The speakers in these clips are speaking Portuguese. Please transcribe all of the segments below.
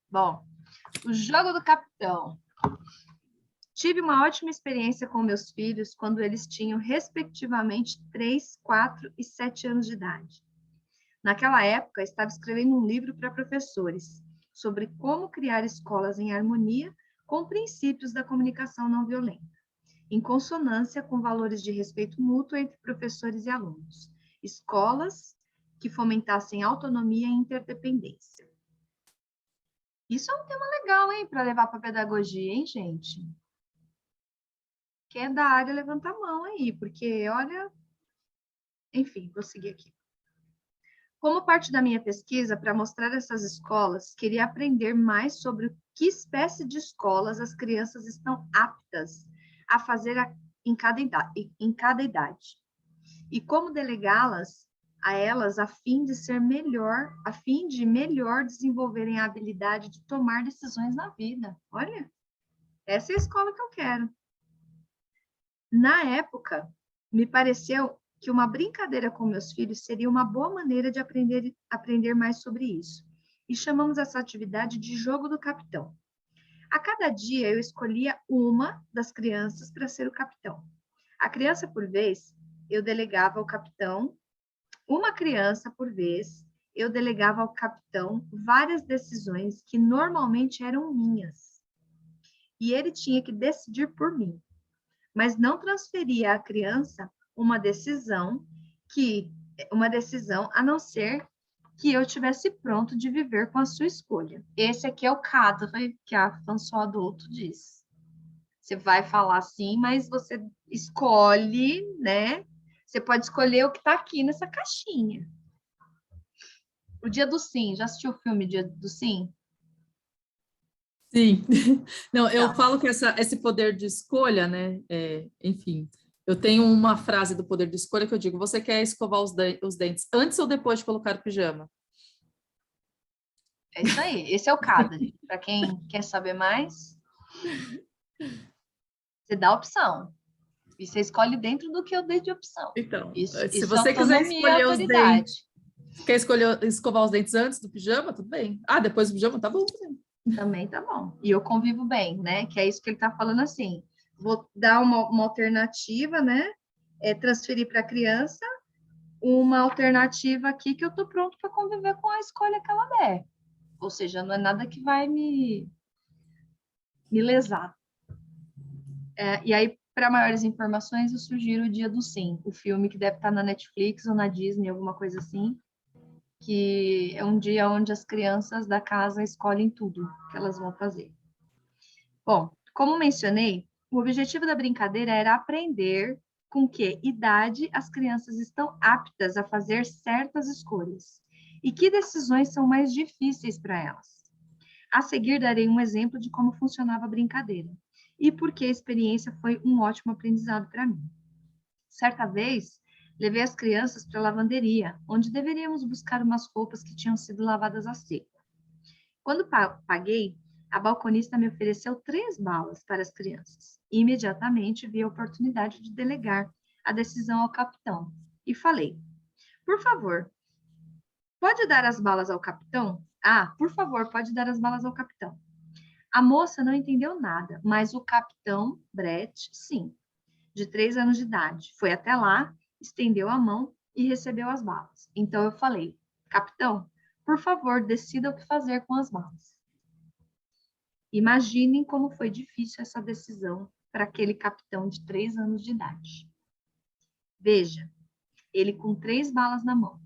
Bom, o jogo do capitão. Tive uma ótima experiência com meus filhos quando eles tinham, respectivamente, 3, 4 e 7 anos de idade. Naquela época, estava escrevendo um livro para professores sobre como criar escolas em harmonia com princípios da comunicação não violenta, em consonância com valores de respeito mútuo entre professores e alunos. Escolas que fomentassem autonomia e interdependência. Isso é um tema legal, hein, para levar para a pedagogia, hein, gente? Quem é da área, levanta a mão aí, porque, olha... Enfim, vou seguir aqui. Como parte da minha pesquisa para mostrar essas escolas, queria aprender mais sobre que espécie de escolas as crianças estão aptas a fazer em cada idade. E como delegá-las a elas a fim de melhor desenvolverem a habilidade de tomar decisões na vida. Olha, essa é a escola que eu quero. Na época, me pareceu que uma brincadeira com meus filhos seria uma boa maneira de aprender mais sobre isso. E chamamos essa atividade de jogo do capitão. A cada dia eu escolhia uma das crianças para ser o capitão. A criança por vez, eu delegava ao capitão, uma criança por vez, eu delegava ao capitão várias decisões que normalmente eram minhas. E ele tinha que decidir por mim. Mas não transferia à criança uma decisão a não ser que eu tivesse pronto de viver com a sua escolha. Esse aqui é o cadre que a François Adolto diz. Você vai falar sim, mas você escolhe, né? Você pode escolher o que está aqui nessa caixinha. O Dia do Sim. Já assistiu o filme Dia do Sim? Sim. Não, eu falo que esse poder de escolha, né? Enfim, eu tenho uma frase do poder de escolha que eu digo: você quer escovar os dentes antes ou depois de colocar o pijama? É isso aí. Esse é o cadre. Para quem quer saber mais, você dá a opção. E você escolhe dentro do que eu dei de opção. Então, Isso se é você quiser autonomia e escolher os autoridade. dentes, quer escovar os dentes antes do pijama, tudo bem. Ah, depois do pijama, tá bom também. Também tá bom. E eu convivo bem, né? Que é isso que ele tá falando assim. Vou dar uma alternativa, né? Transferir para a criança uma alternativa aqui que eu tô pronto para conviver com a escolha que ela der. Ou seja, não é nada que vai me lesar. E aí, para maiores informações, eu sugiro o Dia do Sim, o filme que deve estar na Netflix ou na Disney, alguma coisa assim, que é um dia onde as crianças da casa escolhem tudo que elas vão fazer. Bom, como mencionei, o objetivo da brincadeira era aprender com que idade as crianças estão aptas a fazer certas escolhas e que decisões são mais difíceis para elas. A seguir, darei um exemplo de como funcionava a brincadeira e por que a experiência foi um ótimo aprendizado para mim. Certa vez, levei as crianças para a lavanderia, onde deveríamos buscar umas roupas que tinham sido lavadas a seco. Quando paguei, a balconista me ofereceu 3 balas para as crianças. E imediatamente vi a oportunidade de delegar a decisão ao capitão. E falei, por favor, pode dar as balas ao capitão? Ah, por favor, pode dar as balas ao capitão. A moça não entendeu nada, mas o capitão Brett, sim, de 3 anos de idade, foi até lá, estendeu a mão e recebeu as balas. Então eu falei, capitão, por favor, decida o que fazer com as balas. Imaginem como foi difícil essa decisão para aquele capitão de 3 anos de idade. Veja, ele com 3 balas na mão,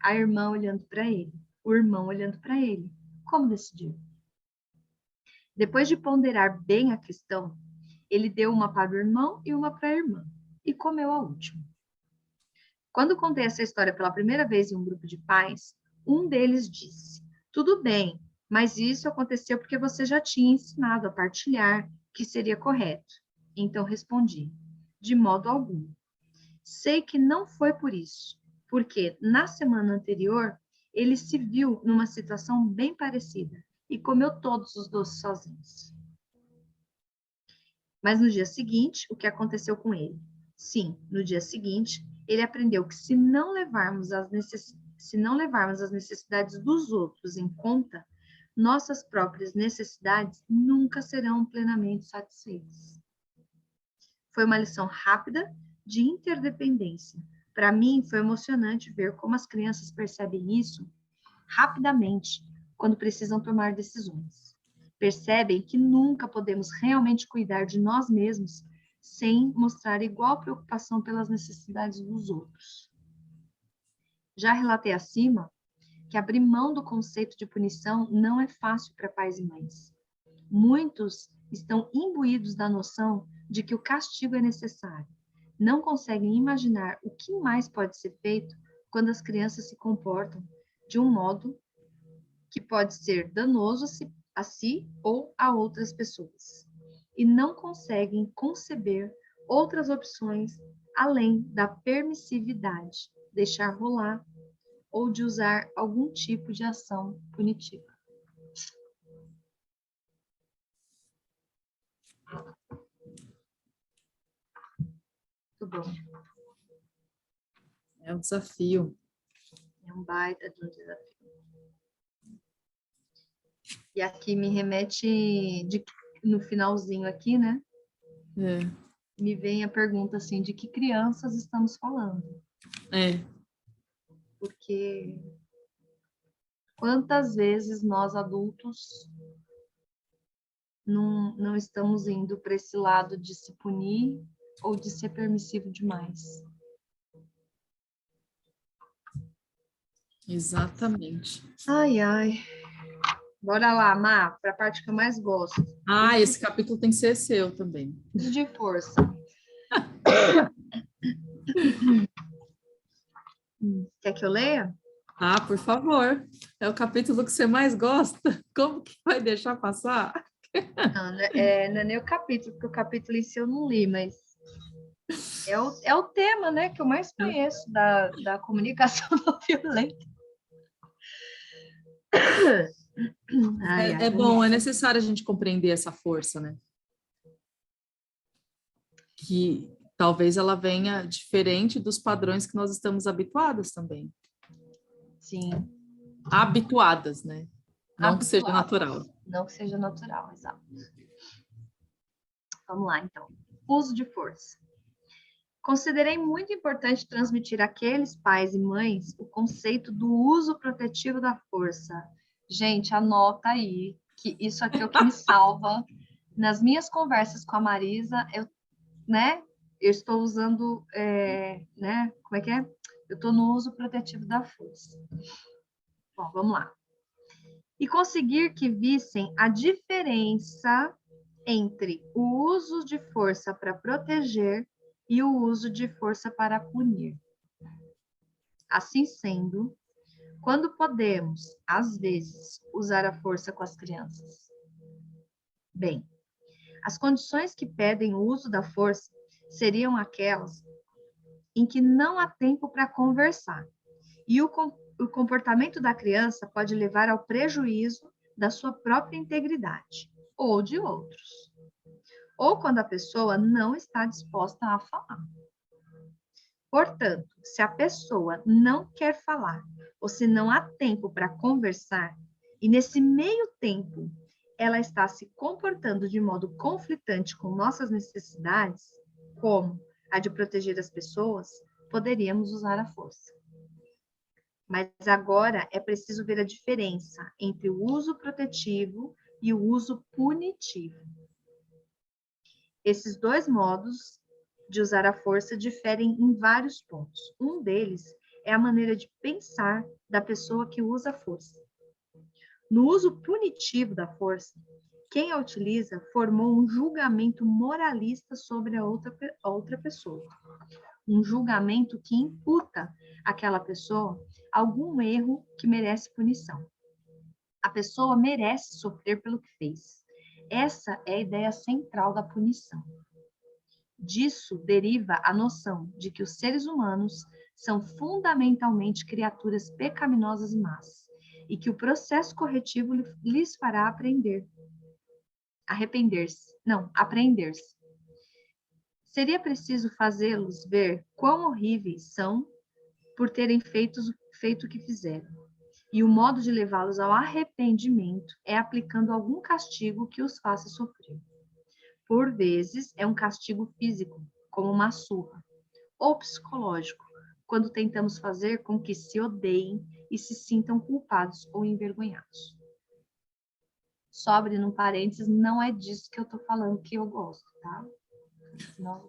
a irmã olhando para ele, o irmão olhando para ele. Como decidir? Depois de ponderar bem a questão, ele deu uma para o irmão e uma para a irmã, e comeu a última. Quando contei essa história pela primeira vez em um grupo de pais, um deles disse, tudo bem, mas isso aconteceu porque você já tinha ensinado a partilhar, que seria correto. Então respondi, de modo algum. Sei que não foi por isso, porque na semana anterior, ele se viu numa situação bem parecida e comeu todos os doces sozinhos. Mas no dia seguinte, o que aconteceu com ele? Sim, no dia seguinte, ele aprendeu que se não levarmos as necessidades dos outros em conta, nossas próprias necessidades nunca serão plenamente satisfeitas. Foi uma lição rápida de interdependência. Para mim, foi emocionante ver como as crianças percebem isso rapidamente quando precisam tomar decisões. Percebem que nunca podemos realmente cuidar de nós mesmos sem mostrar igual preocupação pelas necessidades dos outros. Já relatei acima que abrir mão do conceito de punição não é fácil para pais e mães. Muitos estão imbuídos da noção de que o castigo é necessário. Não conseguem imaginar o que mais pode ser feito quando as crianças se comportam de um modo que pode ser danoso a si ou a outras pessoas. E não conseguem conceber outras opções além da permissividade, deixar rolar ou de usar algum tipo de ação punitiva. Muito bom. É um desafio. É um baita de um desafio. E aqui me remete, no finalzinho aqui, né? Me vem a pergunta assim, de que crianças estamos falando? Porque quantas vezes nós adultos não estamos indo para esse lado de se punir ou de ser permissivo demais? Exatamente. Ai, ai. Bora lá, Má, para a parte que eu mais gosto. Esse capítulo tem que ser seu também. Uso de força. Quer que eu leia? Por favor. É o capítulo que você mais gosta. Como que vai deixar passar? Não, não é nem o capítulo, porque o capítulo em si eu não li, mas é o tema, né, que eu mais conheço da comunicação não violenta. Bom, é necessário a gente compreender essa força, né? Que talvez ela venha diferente dos padrões que nós estamos habituadas também. Sim. Habituadas, né? Não que seja natural. Não que seja natural, exato. Vamos lá, então. Uso de força. Considerei muito importante transmitir àqueles pais e mães o conceito do uso protetivo da força. Gente, anota aí, que isso aqui é o que me salva. Nas minhas conversas com a Marisa, eu estou usando, como é que é? Eu estou no uso protetivo da força. Bom, vamos lá. E conseguir que vissem a diferença entre o uso de força para proteger e o uso de força para punir. Assim sendo, quando podemos, às vezes, usar a força com as crianças? Bem, as condições que pedem o uso da força seriam aquelas em que não há tempo para conversar, e o comportamento da criança pode levar ao prejuízo da sua própria integridade, ou de outros. Ou quando a pessoa não está disposta a falar. Portanto, se a pessoa não quer falar, ou se não há tempo para conversar, e nesse meio tempo ela está se comportando de modo conflitante com nossas necessidades, como a de proteger as pessoas, poderíamos usar a força. Mas agora é preciso ver a diferença entre o uso protetivo e o uso punitivo. Esses dois modos de usar a força diferem em vários pontos. Um deles é a maneira de pensar da pessoa que usa a força. No uso punitivo da força, quem a utiliza formou um julgamento moralista sobre a outra pessoa. Um julgamento que imputa àquela pessoa algum erro que merece punição. A pessoa merece sofrer pelo que fez. Essa é a ideia central da punição. Disso deriva a noção de que os seres humanos são fundamentalmente criaturas pecaminosas e más, e que o processo corretivo lhes fará aprender. Apreender-se. Seria preciso fazê-los ver quão horríveis são por terem feito o que fizeram. E o modo de levá-los ao arrependimento é aplicando algum castigo que os faça sofrer. Por vezes, é um castigo físico, como uma surra, ou psicológico, quando tentamos fazer com que se odeiem e se sintam culpados ou envergonhados. Só abrindo um parênteses, não é disso que eu tô falando que eu gosto, tá? Não.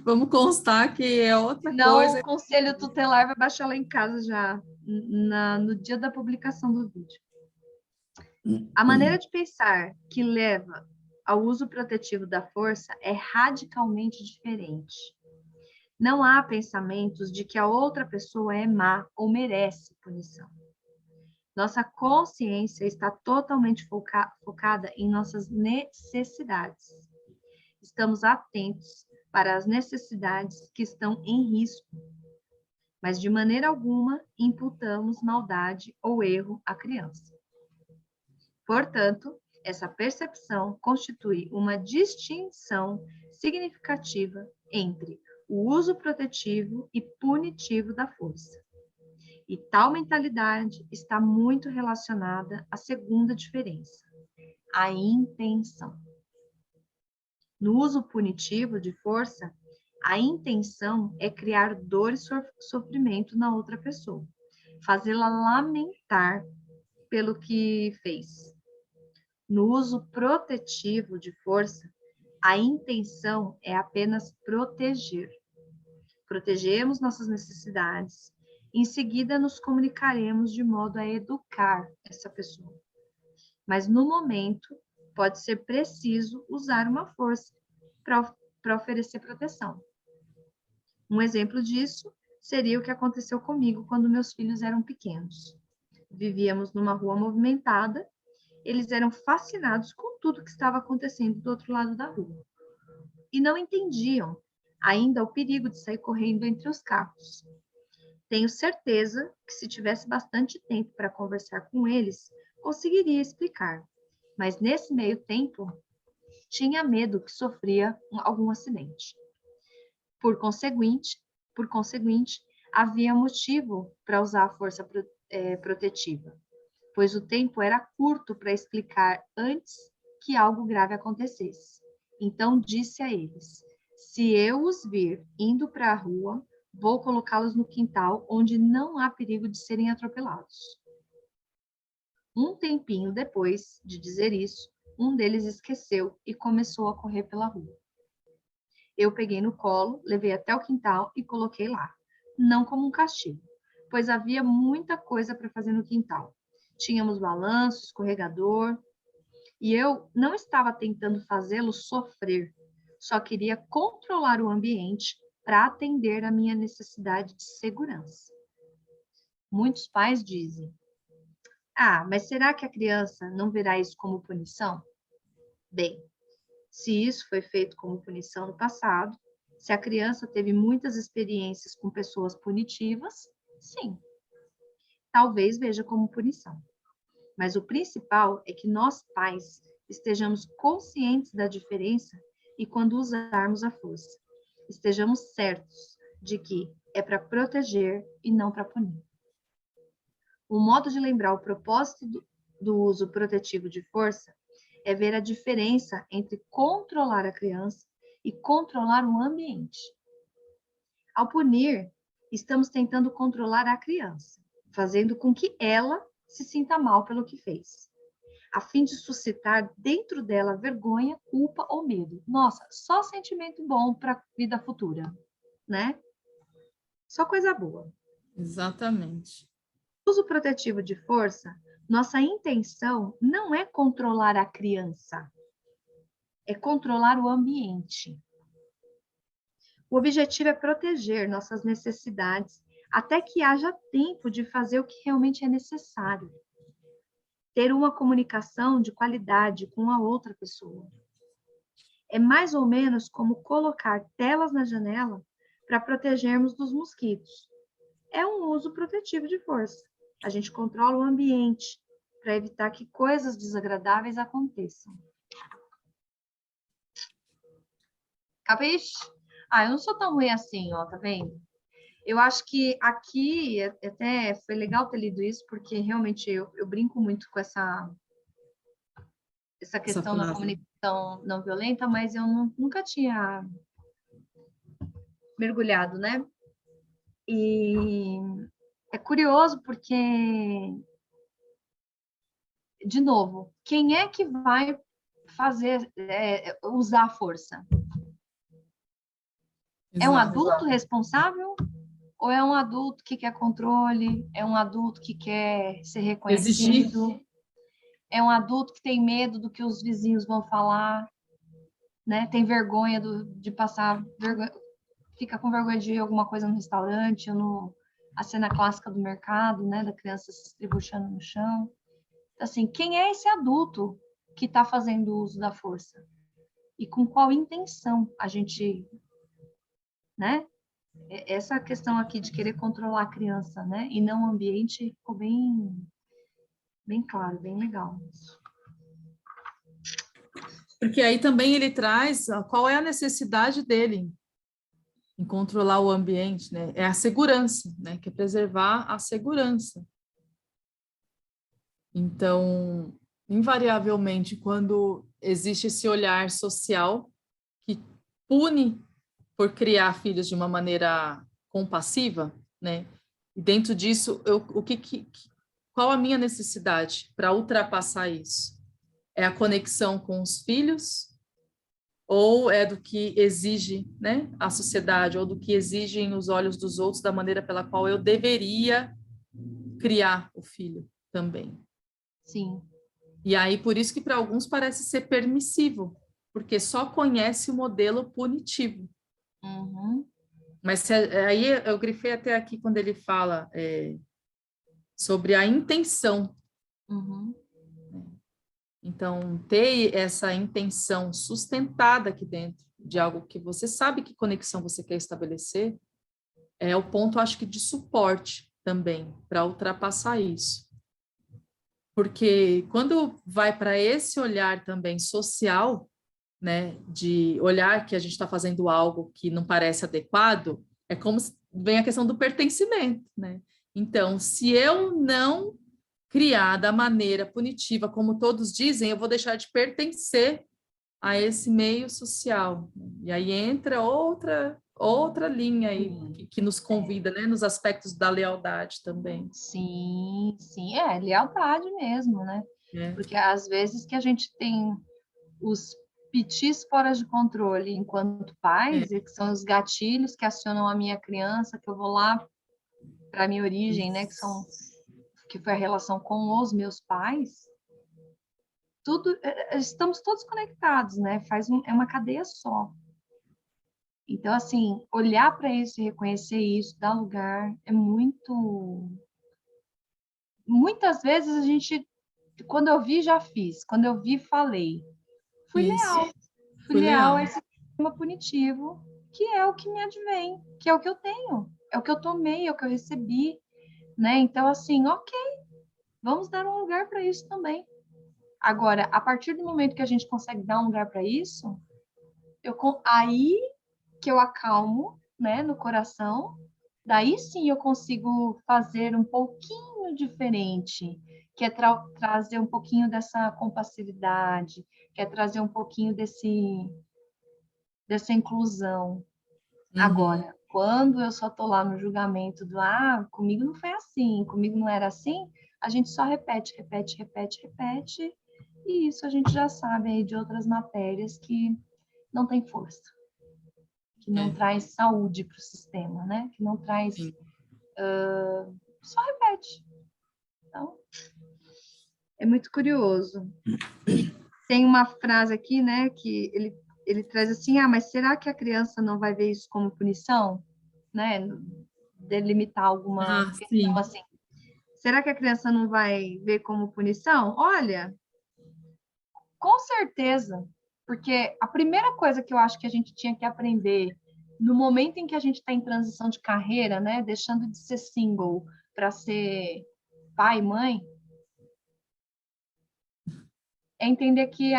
Vamos constar que é outra Não, coisa. o conselho tutelar vai baixar lá em casa já, no dia da publicação do vídeo. A maneira de pensar que leva ao uso protetivo da força é radicalmente diferente. Não há pensamentos de que a outra pessoa é má ou merece punição. Nossa consciência está totalmente focada em nossas necessidades. Estamos atentos para as necessidades que estão em risco, mas de maneira alguma imputamos maldade ou erro à criança. Portanto, essa percepção constitui uma distinção significativa entre o uso protetivo e punitivo da força. E tal mentalidade está muito relacionada à segunda diferença, a intenção. No uso punitivo de força, a intenção é criar dor e sofrimento na outra pessoa, fazê-la lamentar pelo que fez. No uso protetivo de força, a intenção é apenas proteger. Protegemos nossas necessidades, em seguida nos comunicaremos de modo a educar essa pessoa. Mas no momento, pode ser preciso usar uma força para oferecer proteção. Um exemplo disso seria o que aconteceu comigo quando meus filhos eram pequenos. Vivíamos numa rua movimentada, eles eram fascinados com tudo que estava acontecendo do outro lado da rua. E não entendiam ainda o perigo de sair correndo entre os carros. Tenho certeza que se tivesse bastante tempo para conversar com eles, conseguiria explicar. Mas nesse meio tempo, tinha medo que sofria algum acidente. Por conseguinte, havia motivo para usar a força protetiva, pois o tempo era curto para explicar antes que algo grave acontecesse. Então disse a eles: se eu os vir indo para a rua, vou colocá-los no quintal onde não há perigo de serem atropelados. Um tempinho depois de dizer isso, um deles esqueceu e começou a correr pela rua. Eu peguei no colo, levei até o quintal e coloquei lá, não como um castigo, pois havia muita coisa para fazer no quintal. Tínhamos balanço, escorregador, e eu não estava tentando fazê-lo sofrer, só queria controlar o ambiente para atender à minha necessidade de segurança. Muitos pais dizem: ah, mas será que a criança não verá isso como punição? Bem, se isso foi feito como punição no passado, se a criança teve muitas experiências com pessoas punitivas, sim, talvez veja como punição. Mas o principal é que nós, pais, estejamos conscientes da diferença e quando usarmos a força, estejamos certos de que é para proteger e não para punir. Um modo de lembrar o propósito do uso protetivo de força é ver a diferença entre controlar a criança e controlar o ambiente. Ao punir, estamos tentando controlar a criança, fazendo com que ela se sinta mal pelo que fez, a fim de suscitar dentro dela vergonha, culpa ou medo. Nossa, só sentimento bom para a vida futura, né? Só coisa boa. Exatamente. Uso protetivo de força, nossa intenção não é controlar a criança, é controlar o ambiente. O objetivo é proteger nossas necessidades até que haja tempo de fazer o que realmente é necessário. Ter uma comunicação de qualidade com a outra pessoa. É mais ou menos como colocar telas na janela para protegermos dos mosquitos. É um uso protetivo de força. A gente controla o ambiente para evitar que coisas desagradáveis aconteçam. Capiche? Ah, eu não sou tão ruim assim, ó, tá vendo? Eu acho que aqui, até foi legal ter lido isso, porque realmente eu brinco muito com essa Essa questão da frase. comunicação não violenta, mas eu nunca tinha mergulhado, né? E é curioso porque, de novo, quem é que vai fazer, usar a força? É um Exato. adulto responsável ou é um adulto que quer controle? É um adulto que quer ser Exigir. reconhecido? É um adulto que tem medo do que os vizinhos vão falar, né? Tem vergonha de passar vergonha, fica com vergonha de ir alguma coisa no restaurante ou a cena clássica do mercado, né? Da criança se estribuchando no chão. Assim, quem é esse adulto que está fazendo uso da força? E com qual intenção a gente, né? Essa questão aqui de querer controlar a criança, né? E não o ambiente ficou bem claro, bem legal. Porque aí também ele traz qual é a necessidade dele em controlar o ambiente, né? É a segurança, né? Que é preservar a segurança. Então, invariavelmente, quando existe esse olhar social que pune por criar filhos de uma maneira compassiva, né? E dentro disso, qual a minha necessidade para ultrapassar isso? É a conexão com os filhos ou é do que exige, né, a sociedade ou do que exigem os olhos dos outros da maneira pela qual eu deveria criar o filho também? Sim. E aí, por isso que para alguns parece ser permissivo, porque só conhece o modelo punitivo. Uhum. Mas aí eu grifei até aqui quando ele fala sobre a intenção. Uhum. Então, ter essa intenção sustentada aqui dentro de algo que você sabe que conexão você quer estabelecer, é o ponto, acho que, de suporte também, para ultrapassar isso. Porque quando vai para esse olhar também social, né, de olhar que a gente está fazendo algo que não parece adequado, é como se vem a questão do pertencimento, né? Então, se eu não criar da maneira punitiva, como todos dizem, eu vou deixar de pertencer a esse meio social. E aí entra outra linha aí que nos convida, né, nos aspectos da lealdade também. Sim, sim, lealdade mesmo, né? É, Porque às vezes que a gente tem os pitis fora de controle enquanto pais, é, e que são os gatilhos que acionam a minha criança, que eu vou lá para a minha origem, né? Que foi a relação com os meus pais, tudo, estamos todos conectados, né? É uma cadeia só. Então, assim, olhar para isso e reconhecer isso, dar lugar, é muito. Muitas vezes a gente, quando eu vi, já fiz. Quando eu vi, falei. Fui isso, leal. Fui foi leal a leal. esse sistema punitivo, que é o que me advém, que é o que eu tenho, é o que eu tomei, é o que eu recebi, né? Então, assim, ok, vamos dar um lugar para isso também. Agora, a partir do momento que a gente consegue dar um lugar para isso, aí que eu acalmo, né, no coração, daí sim eu consigo fazer um pouquinho diferente, que é trazer um pouquinho dessa compassividade, que é trazer um pouquinho dessa inclusão. Uhum. Agora, quando eu só tô lá no julgamento comigo não foi assim, comigo não era assim, a gente só repete, repete, repete, repete, e isso a gente já sabe aí de outras matérias que não tem força, que não É, traz saúde para o sistema, né? Que não traz, sim. só repete. Então, é muito curioso. E tem uma frase aqui, né, que ele traz assim, mas será que a criança não vai ver isso como punição? Né? Delimitar alguma Ah, questão sim. assim. Será que a criança não vai ver como punição? Olha, com certeza, porque a primeira coisa que eu acho que a gente tinha que aprender no momento em que a gente está em transição de carreira, né, deixando de ser single para ser pai, mãe, é entender que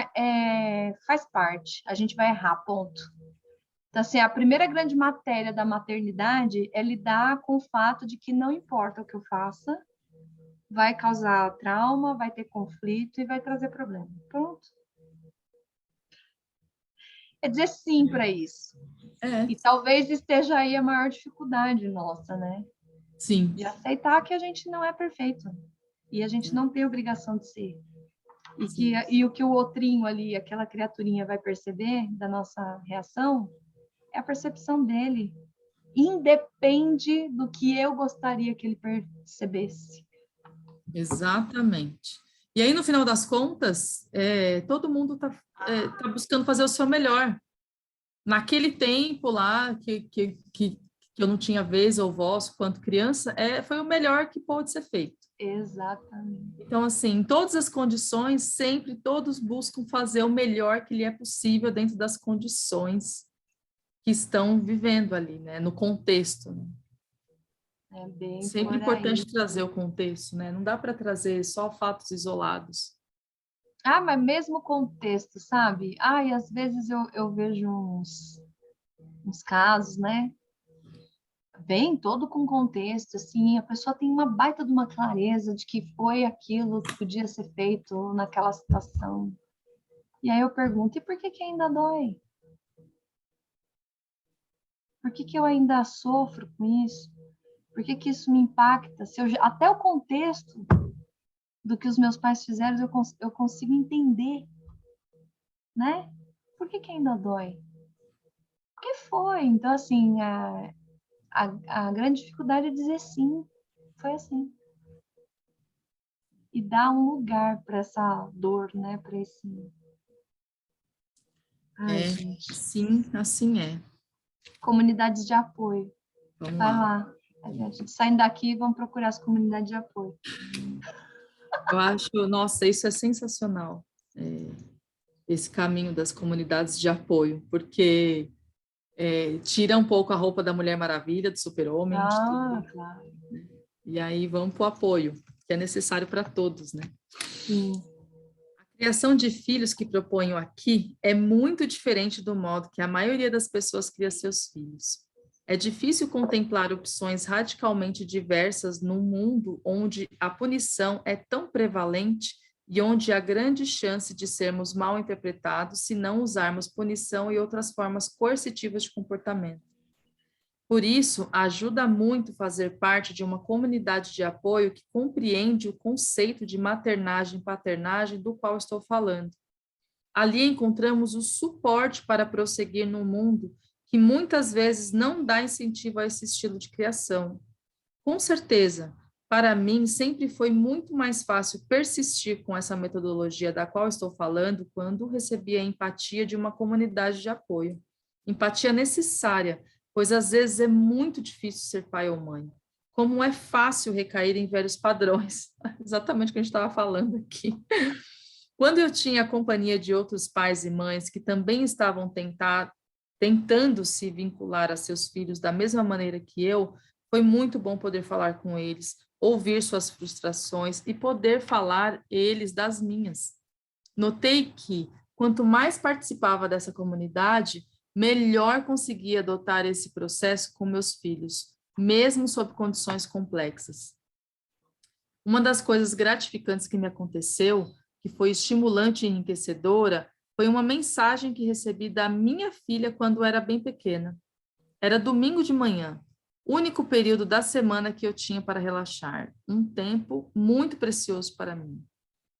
faz parte, a gente vai errar, ponto. Então, assim, a primeira grande matéria da maternidade é lidar com o fato de que não importa o que eu faça, vai causar trauma, vai ter conflito e vai trazer problema. Pronto. É dizer sim para isso. E talvez esteja aí a maior dificuldade nossa, né? Sim. De aceitar que a gente não é perfeito. E a gente não tem obrigação de ser. E o que o outrinho ali, aquela criaturinha vai perceber da nossa reação, é a percepção dele. Independe do que eu gostaria que ele percebesse. Exatamente. E aí, no final das contas, todo mundo tá buscando fazer o seu melhor. Naquele tempo lá, que eu não tinha vez ou voz quanto criança, foi o melhor que pôde ser feito. Exatamente. Então, assim, em todas as condições, sempre todos buscam fazer o melhor que lhe é possível dentro das condições que estão vivendo ali, né? No contexto, né? É bem Sempre por aí. importante trazer o contexto, né? Não dá para trazer só fatos isolados. Ah, mas mesmo o contexto, sabe? E às vezes eu vejo uns casos, né? Vem todo com contexto, assim, a pessoa tem uma baita de uma clareza de que foi aquilo que podia ser feito naquela situação. E aí eu pergunto, e por que que ainda dói? Por que que eu ainda sofro com isso? Por que que isso me impacta? Até o contexto do que os meus pais fizeram eu consigo entender, né? Por que que ainda dói? Porque foi. Então, assim, a grande dificuldade é dizer sim. Foi assim. E dar um lugar para essa dor, né? Para esse. Ai, gente. Sim, assim é. Comunidades de apoio. Vamos Vai lá. lá. A gente saindo daqui, vamos procurar as comunidades de apoio. Eu acho, nossa, isso é sensacional, esse caminho das comunidades de apoio, porque tira um pouco a roupa da Mulher Maravilha, do Super-Homem, de tudo, Claro. e aí vamos para o apoio, que é necessário para todos, né? Sim. A criação de filhos que proponho aqui é muito diferente do modo que a maioria das pessoas cria seus filhos. É difícil contemplar opções radicalmente diversas num mundo onde a punição é tão prevalente e onde há grande chance de sermos mal interpretados se não usarmos punição e outras formas coercitivas de comportamento. Por isso, ajuda muito fazer parte de uma comunidade de apoio que compreende o conceito de maternagem e paternagem do qual estou falando. Ali encontramos o suporte para prosseguir num mundo que muitas vezes não dá incentivo a esse estilo de criação. Com certeza, para mim sempre foi muito mais fácil persistir com essa metodologia da qual estou falando quando recebi a empatia de uma comunidade de apoio. Empatia necessária, pois às vezes é muito difícil ser pai ou mãe. Como é fácil recair em velhos padrões. Exatamente o que a gente estava falando aqui. Quando eu tinha a companhia de outros pais e mães que também estavam tentando se vincular a seus filhos da mesma maneira que eu, foi muito bom poder falar com eles, ouvir suas frustrações e poder falar eles das minhas. Notei que, quanto mais participava dessa comunidade, melhor conseguia adotar esse processo com meus filhos, mesmo sob condições complexas. Uma das coisas gratificantes que me aconteceu, que foi estimulante e enriquecedora, foi uma mensagem que recebi da minha filha quando era bem pequena. Era domingo de manhã, único período da semana que eu tinha para relaxar, um tempo muito precioso para mim.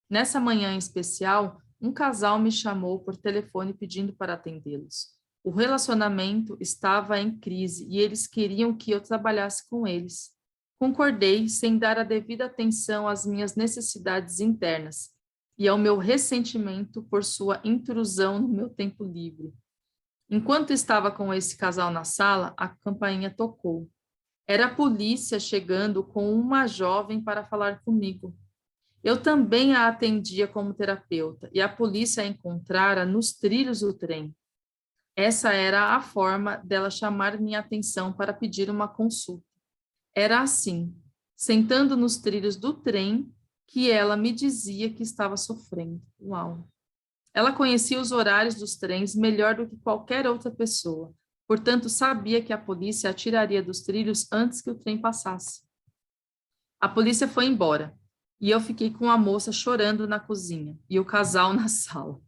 Nessa manhã em especial, um casal me chamou por telefone pedindo para atendê-los. O relacionamento estava em crise e eles queriam que eu trabalhasse com eles. Concordei, sem dar a devida atenção às minhas necessidades internas e ao meu ressentimento por sua intrusão no meu tempo livre. Enquanto estava com esse casal na sala, a campainha tocou. Era a polícia chegando com uma jovem para falar comigo. Eu também a atendia como terapeuta e a polícia a encontrara nos trilhos do trem. Essa era a forma dela chamar minha atenção para pedir uma consulta. Era assim, sentando nos trilhos do trem, que ela me dizia que estava sofrendo. Uau! Ela conhecia os horários dos trens melhor do que qualquer outra pessoa. Portanto, sabia que a polícia atiraria dos trilhos antes que o trem passasse. A polícia foi embora e eu fiquei com a moça chorando na cozinha e o casal na sala.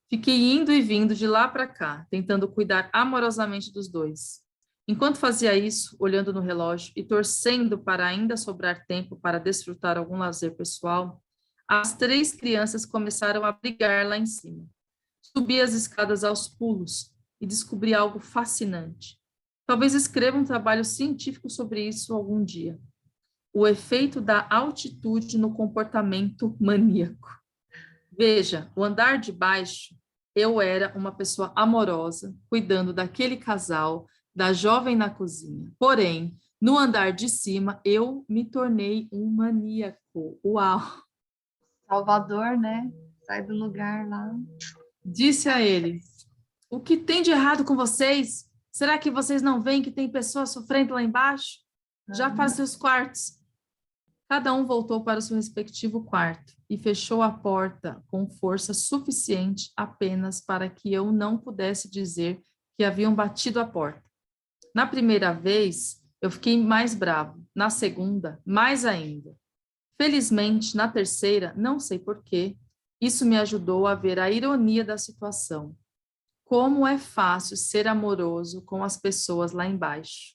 Fiquei indo e vindo de lá para cá, tentando cuidar amorosamente dos dois. Enquanto fazia isso, olhando no relógio e torcendo para ainda sobrar tempo para desfrutar algum lazer pessoal, as 3 crianças começaram a brigar lá em cima. Subi as escadas aos pulos e descobri algo fascinante. Talvez escreva um trabalho científico sobre isso algum dia. O efeito da altitude no comportamento maníaco. Veja, o andar de baixo, eu era uma pessoa amorosa, cuidando daquele casal, da jovem na cozinha. Porém, no andar de cima, eu me tornei um maníaco. Uau! Salvador, né? Sai do lugar lá. Disse a ele: o que tem de errado com vocês? Será que vocês não veem que tem pessoas sofrendo lá embaixo? Já para seus quartos. Cada um voltou para o seu respectivo quarto e fechou a porta com força suficiente apenas para que eu não pudesse dizer que haviam batido a porta. Na primeira vez, eu fiquei mais bravo. Na segunda, mais ainda. Felizmente, na terceira, não sei porquê, isso me ajudou a ver a ironia da situação. Como é fácil ser amoroso com as pessoas lá embaixo.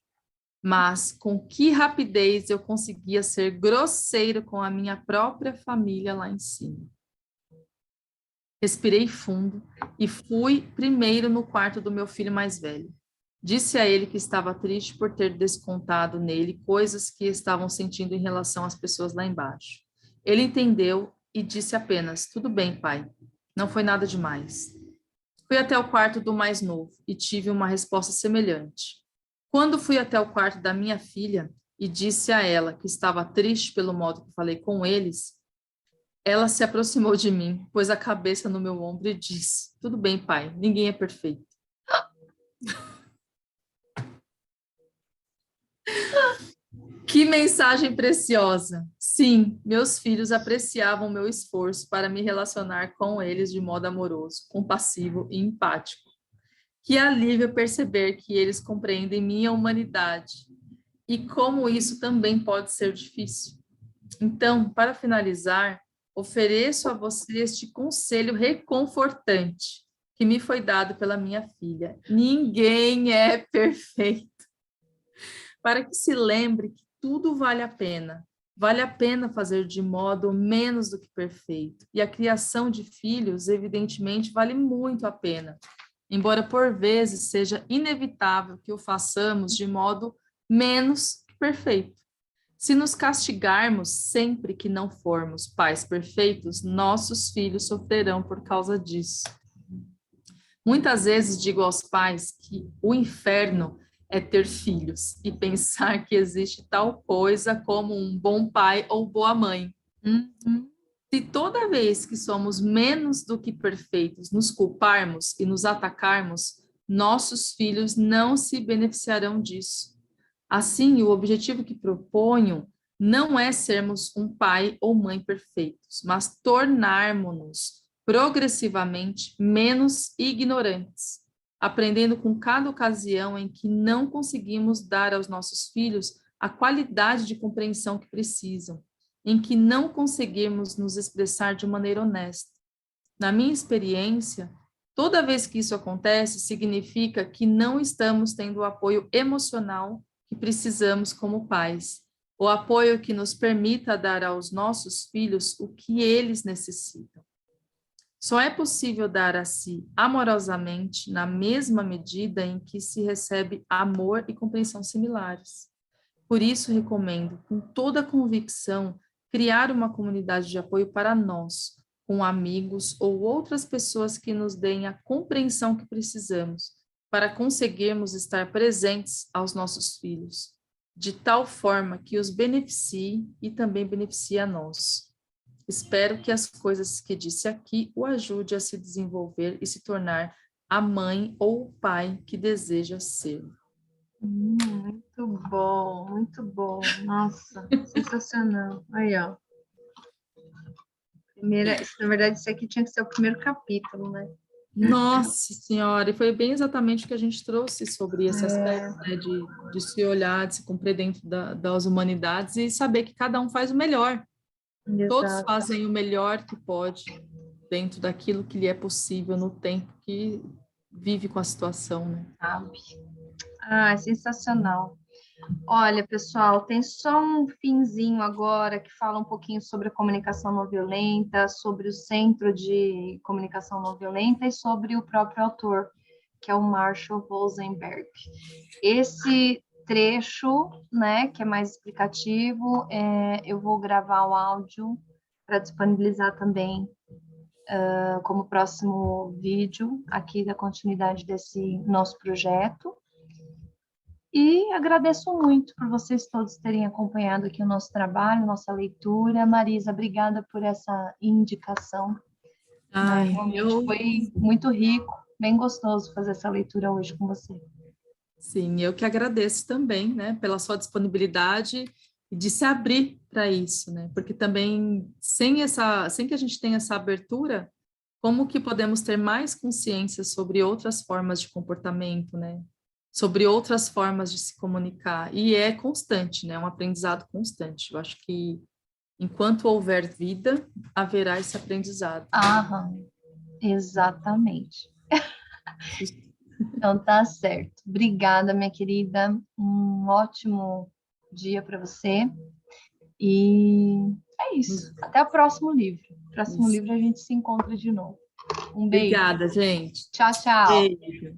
Mas com que rapidez eu conseguia ser grosseiro com a minha própria família lá em cima. Respirei fundo e fui primeiro no quarto do meu filho mais velho. Disse a ele que estava triste por ter descontado nele coisas que estavam sentindo em relação às pessoas lá embaixo. Ele entendeu e disse apenas: tudo bem, pai, não foi nada demais. Fui até o quarto do mais novo e tive uma resposta semelhante. Quando fui até o quarto da minha filha e disse a ela que estava triste pelo modo que falei com eles, ela se aproximou de mim, pôs a cabeça no meu ombro e disse: tudo bem, pai, ninguém é perfeito. Que mensagem preciosa! Sim, meus filhos apreciavam meu esforço para me relacionar com eles de modo amoroso, compassivo e empático. Que alívio perceber que eles compreendem minha humanidade e como isso também pode ser difícil. Então, para finalizar, ofereço a você este conselho reconfortante que me foi dado pela minha filha. Ninguém é perfeito. Para que se lembre que tudo vale a pena. Vale a pena fazer de modo menos do que perfeito. E a criação de filhos, evidentemente, vale muito a pena. Embora por vezes seja inevitável que o façamos de modo menos que perfeito. Se nos castigarmos sempre que não formos pais perfeitos, nossos filhos sofrerão por causa disso. Muitas vezes digo aos pais que o inferno é ter filhos e pensar que existe tal coisa como um bom pai ou boa mãe. Se toda vez que somos menos do que perfeitos nos culparmos e nos atacarmos, nossos filhos não se beneficiarão disso. Assim, o objetivo que proponho não é sermos um pai ou mãe perfeitos, mas tornarmos-nos progressivamente menos ignorantes, aprendendo com cada ocasião em que não conseguimos dar aos nossos filhos a qualidade de compreensão que precisam, em que não conseguimos nos expressar de maneira honesta. Na minha experiência, toda vez que isso acontece, significa que não estamos tendo o apoio emocional que precisamos como pais, o apoio que nos permita dar aos nossos filhos o que eles necessitam. Só é possível dar a si amorosamente na mesma medida em que se recebe amor e compreensão similares. Por isso, recomendo, com toda a convicção, criar uma comunidade de apoio para nós, com amigos ou outras pessoas que nos deem a compreensão que precisamos, para conseguirmos estar presentes aos nossos filhos, de tal forma que os beneficie e também beneficie a nós. Espero que as coisas que disse aqui o ajude a se desenvolver e se tornar a mãe ou o pai que deseja ser. Muito bom, muito bom. Nossa, sensacional. Aí, ó. Na verdade, isso aqui tinha que ser o primeiro capítulo, né? Nossa Senhora, e foi bem exatamente o que a gente trouxe sobre esse aspecto, né, de se olhar, de se compreender dentro das humanidades e saber que cada um faz o melhor. Todos Exato. fazem o melhor que pode dentro daquilo que lhe é possível no tempo que vive com a situação, né? Sabe? Ah, sensacional. Olha, pessoal, tem só um finzinho agora que fala um pouquinho sobre a comunicação não violenta, sobre o Centro de Comunicação Não Violenta e sobre o próprio autor, que é o Marshall Rosenberg. Esse trecho, né, que é mais explicativo, eu vou gravar o áudio para disponibilizar também como próximo vídeo aqui da continuidade desse nosso projeto. E agradeço muito por vocês todos terem acompanhado aqui o nosso trabalho, nossa leitura. Marisa, obrigada por essa indicação. Né? Ai, Realmente foi muito rico, bem gostoso fazer essa leitura hoje com você. sim, eu que agradeço também, né, pela sua disponibilidade e de se abrir para isso, né? Porque também sem que a gente tenha essa abertura, como que podemos ter mais consciência sobre outras formas de comportamento, né? Sobre outras formas de se comunicar. E é constante, né? É um aprendizado constante. Eu acho que enquanto houver vida, haverá esse aprendizado. Aham, exatamente. Então tá certo. Obrigada, minha querida. Um ótimo dia para você. E é isso. Até o próximo livro. Próximo Isso. livro a gente se encontra de novo. Um beijo. Obrigada, gente. Tchau, tchau. Beijo.